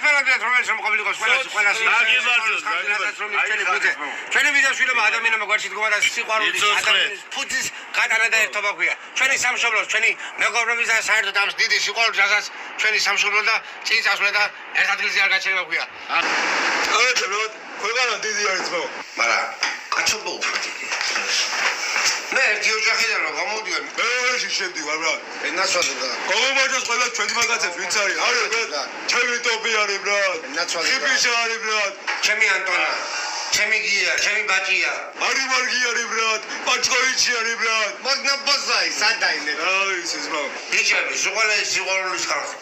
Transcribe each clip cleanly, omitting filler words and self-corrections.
ყველაფერად რომელიც რომ ყოფილიყოს ყველას ჩვენი ბიძაშვილობა ადამიანებმა გვერდში დგომა და სიყვარულის ადამიანის ფუძის გატანა და ერთობა ქვია ჩვენი სამშობლოს ჩვენი მეგობრობის და საერთოდ ამ დიდი სიყვარულის რასაც ჩვენი სამშობლო და წინწასვლა და ერთ ადგილზე არ გაჩერება ქვია ქვეყანა დიდი არის ხო მაგრამ კაცობა უფრთი მე ერთი ოჯახიდან რომ გამოდიან მეუღლეში შევდივარ ბრატ ნაცვალე და ყოველმოჯოს ყველა ჩვენი მაგაცებს ვინც არის არის ბრატ ჩემი ტოპი არის ბრატ ნაცვალე ხიფიში არის ბრატ ჩემი ანტონა ჩემი გია ჩემი ბაჭია არის მარგი არის ბრატ პაჭკოვიჩი არის ბრატ მაგნა ბოზაი სადაინე არის ეს ბრატ ბიჭები სიყვარულის ხალხი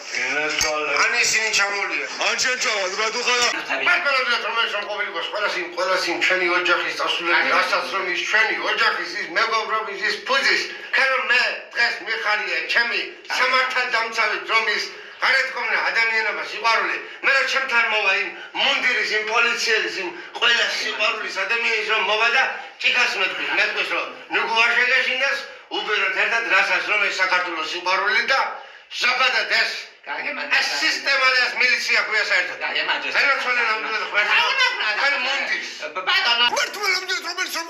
ან ისინი ჩამოლია ან შენ ჩავალ ბრატ უხარა ყველაფერად რომელიც რომ ყოფილიყოს ყველას იმ ჩვენი ოჯახის დასრულები რასაც რომ ის ჩვენი ოჯახის ის მეგობრობის ის ფუძის ხარო მე დღეს მიხარია ჩემი სამართალ დამცავი ძრომის გარეთქონა ადამიანობა სიყვარული მე რა ჩემთან მოვა იმ მუნდირის იმ პოლიციელის იმ ყველა სიყვარულის ადამიანის რომ მოვა და ჭიქას მეთქვის რომ ნუგუაშეგაშინდას უბეროთ ერთად რასაც რომ ეს საქართველოს სიყვარული და ზოგადად ეს ეს სისტემა და ეს მილიცია ქვია საერთოდ აი ამაჯეს აი რა თქმა უნდა მუნდირის ბატონო მართლა რომელიც რომ